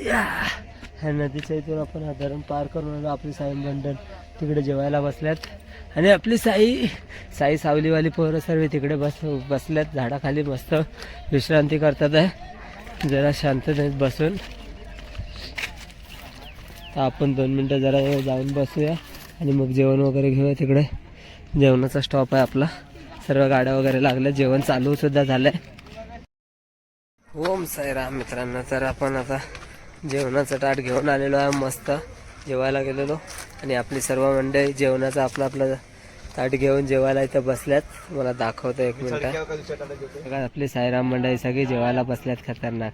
ह्या नदीच्या इथून आपण हा धरण पार करून आपली साई मंडळ तिकडे जेवायला बसल्यात आणि आपली साई सावलीवाली पोरं सर्व तिकडे बसल्यात झाडाखाली मस्त विश्रांती करतात आहे जरा शांततेत बसून. तर आपण 2 मिनटं जरा जाऊन बसूया आणि मग जेवण वगैरे घेऊया. तिकडे जेवणाचा स्टॉप आहे आपला, सर्व गाड्या वगैरे लागल्या, जेवण चालू सुद्धा झालंय. ओम साईराम मित्रांनो, तर आपण आता जेवणाचं ताट घेऊन आलेलो आहे, मस्त जेवायला गेलेलो आणि आपली सर्व मंडळी जेवणाचं आपलं ताट घेऊन जेवायला इथं बसल्यात. मला दाखवतो 1 मिनिट. आपली साईराम मंडळी सगळी जेवायला बसल्यात. खतरनाक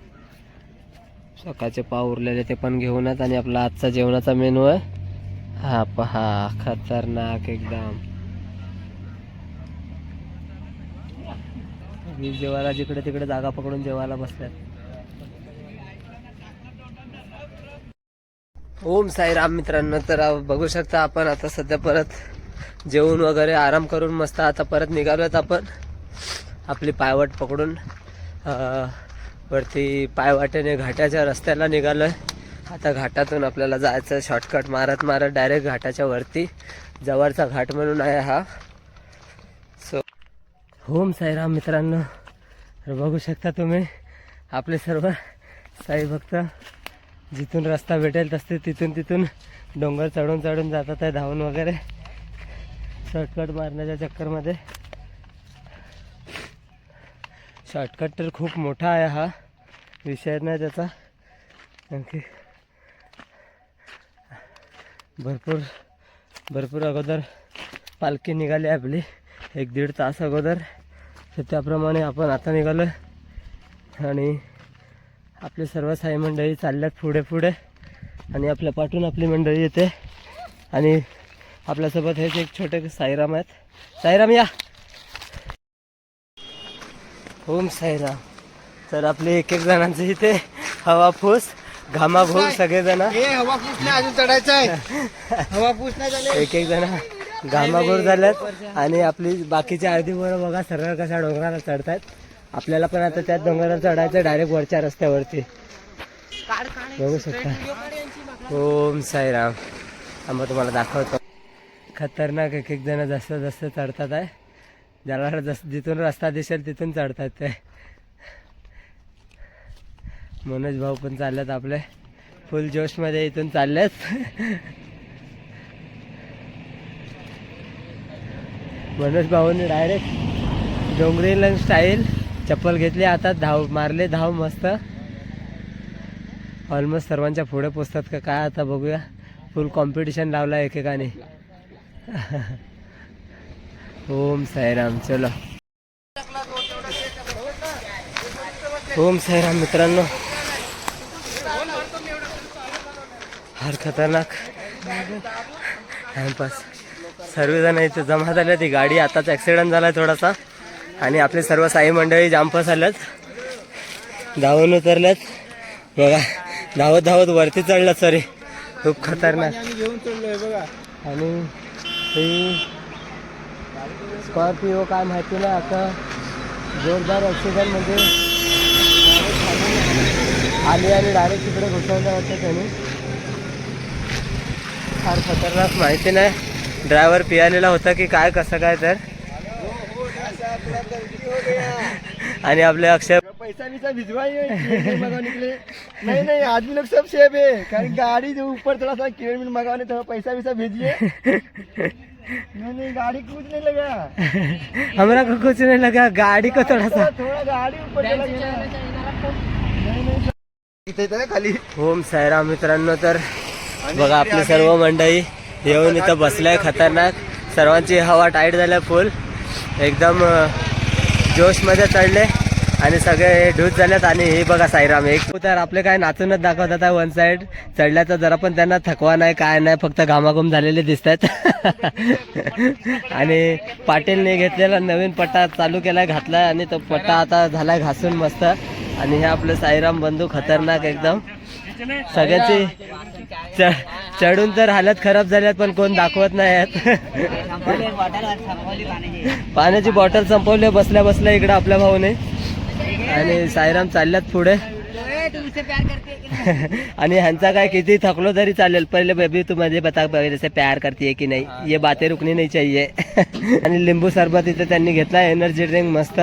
सकाळचे पाव उरलेले ते पण घेऊनच आणि आपला आजचा जेवणाचा मेनू आहे हा पहा, खतरनाक एकदम. जेवायला जिकडे तिकडे जागा पकडून जेवायला बसल्यात. ओम साईराम मित्रांनो, तर बघू शकता आपण आता सध्या परत जेवून वगैरे आराम करून मस्त आता परत निघालोत आपण आपली पायवाट पकडून वरती पायवाटेने घाटाच्या रस्त्याला निघालोय. आता घाटातून आपल्याला जायचं शॉर्टकट मारत मारत डायरेक्ट घाटाच्या वरती, जवळचा घाट म्हणून आहे हा. सो ओम साईराम मित्रांनो, तर बघू शकता तुम्ही आपले सर्व साई भक्त जिथून रस्ता भेटेल तसे तिथून डोंगर चढून जातात आहे धावून वगैरे शॉर्टकट मारण्याच्या चक्करमध्ये. शॉर्टकट तर खूप मोठा आहे, हा विषय नाही त्याचा. आणखी भरपूर अगोदर पालखी निघाली आपली 1-1.5 तास अगोदर. तर त्याप्रमाणे आपण आता निघालो आणि आपले सर्व साई मंडळी चालल्यात पुढे आणि आपल्या पाठून आपली मंडळी येते आणि आपल्यासोबत हेच एक छोटे साईराम आहेत. साईराम या. ओम साईराम. तर आपले एक जणांचे इथे हवा फूस घामाघूम सगळेजण हवा फूस नाही अजून चढायचं आहे. हवा फूस नाही झाले, एक जण घामाघूर झाल्यात आणि आपली बाकीची अर्धी पोरं बघा सरळ कशा डोंगराला चढतायत. आपल्याला पण आता त्याच डोंगराला चढायचं डायरेक्ट वरच्या रस्त्यावरती, बघू शकता. ओम साईराम. आम्ही तुम्हाला दाखवतो. खतरनाक एक जण जसं चढतात आहे, ज्याला जिथून रस्ता दिसेल तिथून चढतात ते. मनोज भाऊ पण चाललेत आपले फुल जोशमध्ये इथून चाललेत. मनोज भाऊने डायरेक्ट डोंगरी स्टाईल चप्पल घेतली, आता मारले धाव मस्त. ऑलमोस्ट सर्वांच्या पुढे पोचतात का काय आता बघूया. फुल कॉम्पिटिशन लावला एकेकाने. ओम साईराम. चलो ओम साईराम मित्रांनो. फार खतरनाक टाइमपास. सर्वजण इथे जमा झाले. ती गाडी आताच ॲक्सिडेंट झाला थोडासा आणि आपले सर्व साई मंडळी जामपास आल्यात, धावून उतरल्यात बघा, धावत वरती चढल्यात. सॉरी खूप खतरनाक. आणि ही स्कॉर्पिओ काय माहिती नाही, आता जोरदार ॲक्सिडेंट म्हणजे आली आणि डायरेक्ट तिकडे घुसवलं होतं त्यांनी. फार खतरनाक. माहिती नाही ड्रायव्हर पियालेला होता की काय कसं काय. तर आणि आपले अक्षय पैसा विसा भिजवाई निकले नहीं आदमी लोग सब सेफ है, कारण गाड़ी जो ऊपर थोड़ा सा किलोमीटर मंगाने थोड़ा पैसा विसा भेजिए. नहीं गाड़ी कुछ नहीं लगा, हमारा को कुछ नहीं लगा, गाड़ी को थोड़ा गाड़ी ऊपर चला खाली. ओम साईराम मित्रांनो. तर बघा आपली सर्व मंडळी येऊन इथं बसलाय. खतरनाक. सर्वांची हवा टाईट झाल्या, फुल एकदम जोशमध्ये चढले आणि सगळे ढूस झाल्यात. आणि हे बघा साईराम एक तर आपले काय नाचूनच दाखवतात आहे. वन साईड चढल्याचा जरा पण त्यांना थकवा नाही काय नाही, फक्त घामाघूम झालेले दिसत आहेत. आणि पाटीलने घेतलेला नवीन पट्टा चालू केलाय, घातलाय आणि तो पट्टा आता झालाय घासून मस्त. आणि हे आपलं साईराम बंधू खतरनाक एकदम. सगळ्याची चढून तर हालत खराब झाल्यात पण कोण दाखवत नाही आहेत. पाण्याची बॉटल संपवली बसल्या इकडं आपल्या भाऊने. आणि साईराम चालल्यात पुढे. आणि ह्यांचा काय किती थकलो तरी चालेल, पहिले बेबी तू मुझे बता जैसे प्यार करती है की नाही, ये बातें रुकनी नहीं चाहिए. आणि लिंबू सरबत इथे त्यांनी घेतला, एनर्जी ड्रिंक मस्त.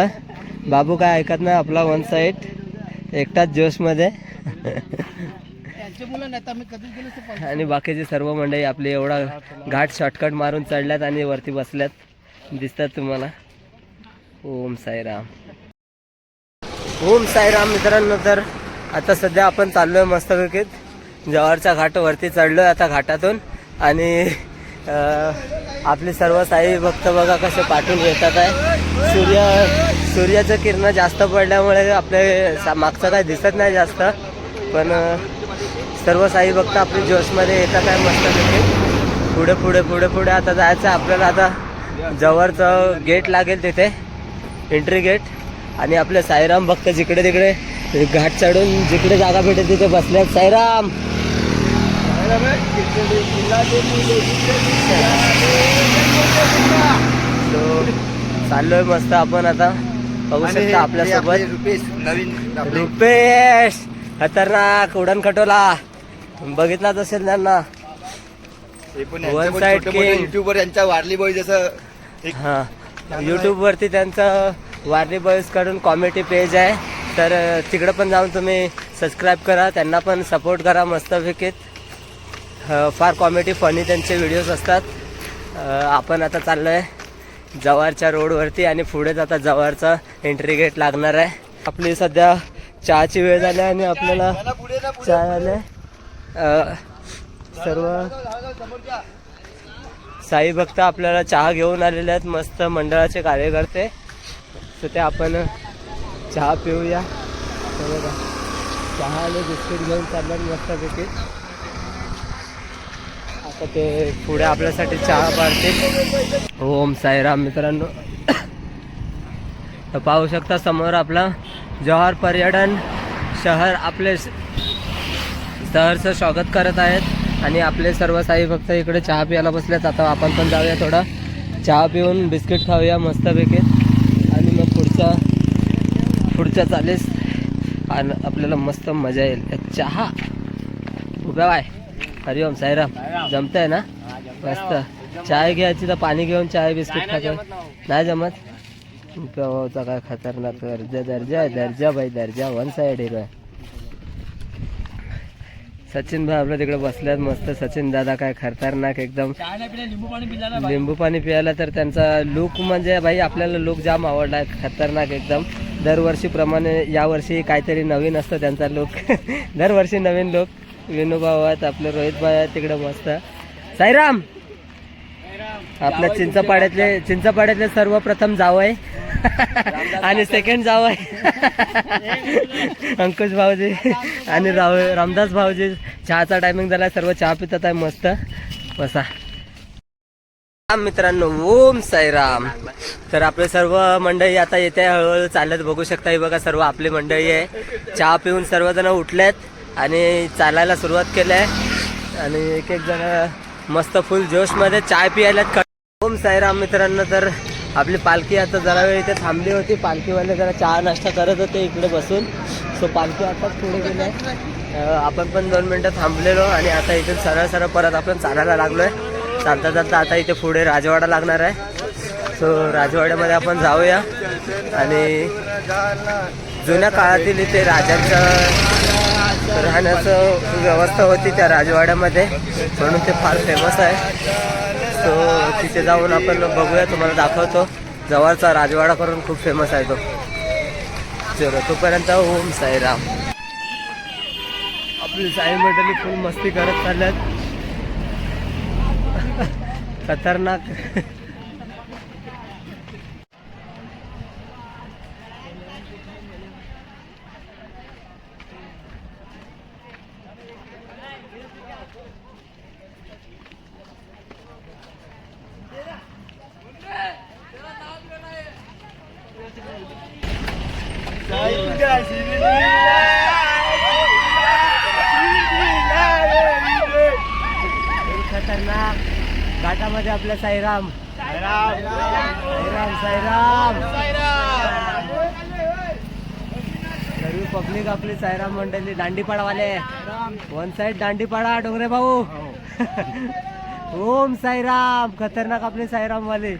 बाबू काय ऐकत नाही आपला, वन साईड एकटाच जोशमध्ये. आणि बाकीचे सर्व मंडळी आपली एवढा घाट शॉर्टकट मारून चढल्यात आणि वरती बसल्यात, दिसतात तुम्हाला. ओम साईराम, ओम साईराम मित्रांनो. तर आता सध्या आपण चाललोय मस्तपैकी जव्हारच्या घाटावरती चढलोय आता घाटातून. आणि आपले सर्व साई भक्त बघा कसे पाठून येतात आहे. सूर्याचं किरण जास्त पडल्यामुळे आपले मागचं काय दिसत नाही जास्त, पण सर्व साई भक्त आपली जोशमध्ये येतात आहे मस्तपैकी. पुढे पुढे पुढे पुढे आता जायचं आपल्याला. आता जवळचं गेट लागेल तिथे, एंट्री गेट. आणि आपले साईराम भक्त जिकडे तिकडे घाट चढून जिकडे जागा भेटेल तिथे बसल्यात. साईराम चाललोय मस्त आपण आता. बघू शकता आपल्यासोबत रुपेश, खतरनाक उडण खटोला, बघितलाच असेल त्यांना. वन साइड किंग युट्यूबवर यांच्या वारली बॉय जसं. हा, यूट्यूब वरती त्यांचं वारली बॉईज कडून कॉमेडी पेज आहे, तर तिकडं पण जाऊन तुम्ही सबस्क्राईब करा, त्यांना पण सपोर्ट करा मस्तपैकी. फार कॉमेडी फनी त्यांचे व्हिडिओज असतात. आपण आता चाललो आहे जव्हारच्या रोडवरती आणि पुढेच आता जव्हारचा एंट्री गेट लागणार आहे. आपली सध्या चहाची वेळ झाली आणि आपल्याला चहा आले. सर्व साई भक्त आपल्याला चहा घेऊन आलेले आहेत, मस्त मंडळाचे कार्यकर्ते. तर ते आपण चहा पिऊया. बघा चहा आले, बिस्किट घेऊन चाललं मस्तपैकी. आता ते पुढे आपल्यासाठी चहा पाडतील. ओम साईराम मित्रांनो. तर पाहू शकता समोर आपला जव्हार पर्यटन शहर आपले सहर्ष स्वागत करत आहेत. आणि आपले सर्व साई भक्त इकडे चहा प्यायला बसलेत. आता आपण पण जाऊया, थोडा चहा पिऊन बिस्किट खाऊया मस्तपैकी. आणि मग पुढच्या चालेस आणि आपल्याला मस्त मजा येईल. चहा उभ्या बाय. हरिओम साईराम. जमतंय ना मस्त. चाय घ्यायची तर पाणी घेऊन चाय बिस्किट खायचं नाही जमत. पेवाचा काय खतरनाक दर्जा आहे, दर्जा भाई दर्जा. वन साईड हिरो आहे. सचिन भाई आपल्या तिकडे बसल्यात मस्त. सचिन दादा काय खतरनाक एकदम. लिंबू पाणी प्यायला तर त्यांचा लुक म्हणजे भाई आपल्याला लुक जाम आवडला, खतरनाक एकदम. दरवर्षीप्रमाणे यावर्षी काहीतरी नवीन असतं त्यांचा लुक. दरवर्षी नवीन लुक. विनोभाऊ आहेत, आपले रोहित भाई आहेत तिकडे मस्त. साईराम आपल्या चिंचपाड्यातले सर्वप्रथम जावय आणि सेकंड जावय अंकुश भाऊजी आणि रामदास भाऊजी. चहाचा टायमिंग झाला, सर्व चहा पितात आहे मस्त. बसा मित्रांनो. ओम साईराम. तर आपले सर्व मंडळी आता येते हळूहळू चालत, बघू शकता. ही बघा सर्व आपली मंडळी आहे. चहा पिऊन सर्वजण उठलेत आणि चालायला सुरुवात केली आहे. आणि एक एक जण मस्त फुल जोशमध्ये चाय पियायला. ओम साईराम मित्रांनो. तर आपली पालखी आता जरा वेळ इथे थांबली होती. पालखीवाले जरा चहा नाश्ता करत होते इकडे बसून. सो पालखी आताच पुढे गेली आहे. आपण पण 2 मिनटं थांबलेलो आणि आता इथे सरळ सरळ परत आपण चालायला लागलो आहे. चालता चालता आता इथे पुढे राजवाडा लागणार आहे. सो राजवाड्यामध्ये आपण जाऊया. आणि जुन्या काळातील इथे राजांचं राहण्याचं व्यवस्था होती त्या राजवाड्यामध्ये, म्हणून ते फार फेमस आहे. सो तिथे जाऊन आपण बघूया, तुम्हाला दाखवतो. जवळचा राजवाडा करून खूप फेमस आहे तो. चलो तोपर्यंत ओम साईराम. आपली साई मंडळी फुल मस्ती करत चालल्यात. खतरनाक. खतरनाक घाटामध्ये आपल्या साईराम. साईराम साईराम. सर्व पब्लिक आपली साईराम मंडळी दांडीपाडावाले वन साइड दांडीपाडा डोंगरे भाऊ ओम साईराम खतरनाक आपले साईराम वाले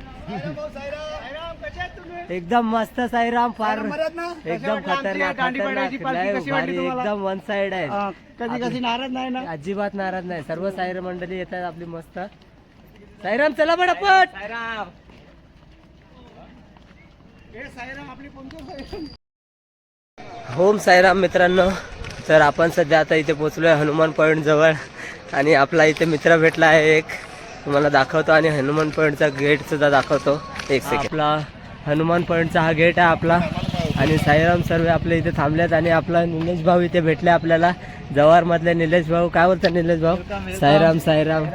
एकदम मस्त साईराम फार एकदम खतरनाक खतरनाक लय भारी एकदम वन साइड आहे कधी कधी नाराज नाही ना अजिबात नाराज नाही सर्व साईराम मंडळी येतात आपली मस्त साईराम चला पटापट होम साईराम मित्रांनो तर आपण सध्या आता इथे पोहोचलोय हनुमान पॉइंट जवळ आणि आपला इथे मित्र भेटला आहे एक तुम्हाला दाखवतो आणि हनुमान पॉइंटचा गेट सुद्धा दाखवतो एक सेकंड आपला हनुमान पॉइंटचा हा गेट आहे आपला आणि साईराम सर्व आपले इथे थांबलेत आणि आपला निलेश भाऊ इथे भेटले आपल्याला जवार मधले निलेश भाऊ काय बोलतात निलेश भाऊ साईराम साईराम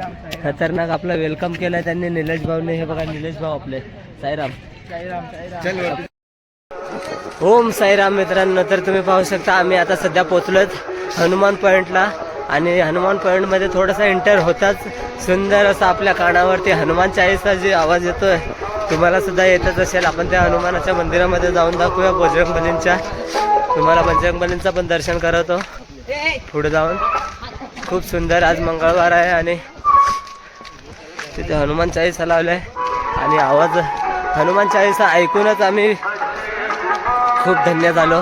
खतरनाक आपलं वेलकम केलंय त्यांनी निलेश भाऊने हे बघा निलेश भाऊ आपले साईराम ओम साईराम मित्रांनो तर तुम्ही पाहू शकता आम्ही आता सध्या पोहोचलोत हनुमान पॉइंटला आणि हनुमान पॉइंट मध्ये थोडासा एंटर होताच सुंदर असा आपल्या कानावरती हनुमान चाळीसा जे आवाज येतोय तुम्हाला सुद्धा येतच असेल आपण त्या हनुमानाच्या मंदिरामध्ये जाऊन दाखवूया बजरंगबलींच्या तुम्हाला बजरंगबलींचा पण दर्शन करवतो पुढे जाऊन खूप सुंदर आज मंगळवार आहे आणि तिथे हनुमान चाळीसा लावलाय आणि आवाज हनुमान चाळीसा ऐकूनच आम्ही खूप धन्य झालो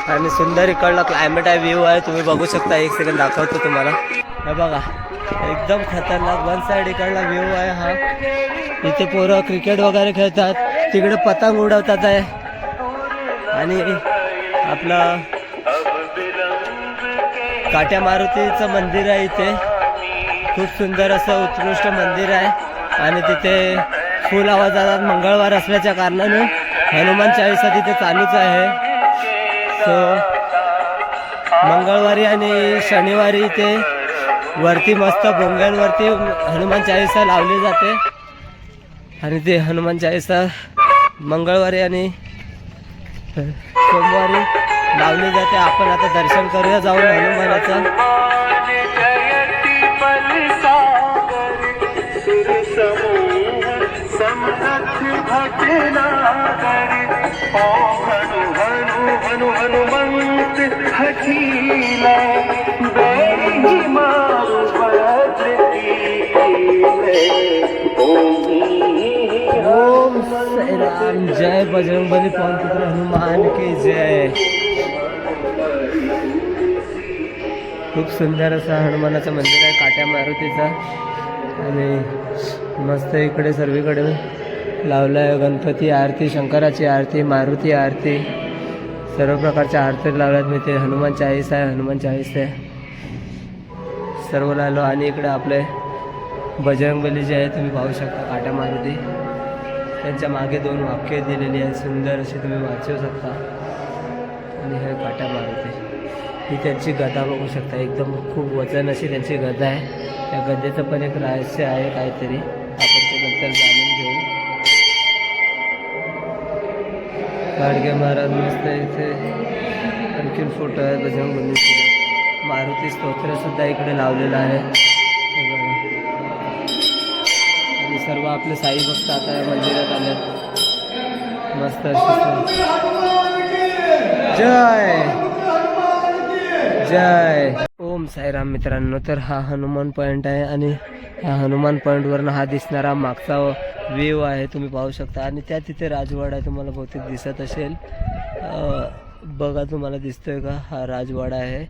आणि सुंदर इकडला क्लायमेट आहे व्ह्यू आहे तुम्ही बघू शकता एक सेकंड दाखवतो तुम्हाला हे बघा एकदम खतरनाक वन साइड इकडला व्ह्यू आहे हा इथे पोरं क्रिकेट वगैरे खेळतात तिकडे पतंग उडवतात आहे आणि आपलं काट्या मारुतीचं मंदिर आहे इथे खूप सुंदर असं उत्कृष्ट मंदिर आहे आणि तिथे फुल आवाज जातात मंगळवार असल्याच्या कारणाने हनुमान चाळीसा तिथे चालूच आहे सो मंगळवारी आणि शनिवारी इथे वरती मस्त भोंग्यांवरती हनुमान चाळीसा लावली जाते आणि ते हनुमान चाळीसा मंगळवारी आणि सोमवारी लावली जाते आपण आता दर्शन करूया जाऊन हनुमानाचं ओम साईराम जय बजरंगबली पवनपुत्र हनुमान की जय खूप सुंदर असं हनुमानाचं मंदिर आहे काट्या मारुतीचा आणि मस्त इकडे सर्वीकडे लावलं आहे गणपती आरती शंकराची आरती मारुती आरती सर्व प्रकारच्या आरती लावल्यात मी ते हनुमान चाळीस आहे हनुमान चाळीस आहे सर्व लावलो आणि इकडे आपले बजरंगबली जे आहे तुम्ही पाहू शकता काट्या मारुती त्यांच्या मागे दोन वाक्य दिलेली आहेत सुंदर अशी तुम्ही वाचू शकता आणि हे काट्या मारुती ही त्यांची गदा बघू शकता एकदम खूप वजन अशी त्यांची गदा आहे त्या गदेचं पण एक रहस्य आहे काहीतरी आपण ते नंतर जाणून घेऊ गाडगे महाराज मस्त इथे आणखीन फोटो आहे बजरंगबलीचे मारुती स्तोत्र सुद्धा इकडे लावलेलं आहे आणि सर्व आपले साई भक्त आता या मंदिरात आले मस्त जय जय ओम साईराम मित्रांनो तर हा हनुमान पॉइंट आहे आणि ह्या हनुमान पॉईंटवरनं हा दिसणारा मागचा व्ह्यू आहे तुम्ही पाहू शकता आणि त्या तिथे राजवाडा आहे तुम्हाला बहुतेक दिसत असेल बघा तुम्हाला दिसतोय का हा राजवाडा आहे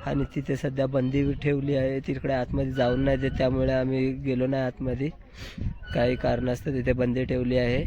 आणि तिथे सध्या बंदी ठेवली आहे तिकडे आतमध्ये जाऊन नाही देत त्यामुळे आम्ही गेलो नाही आतमध्ये काही कारणास्तव तिथे बंदी ठेवली आहे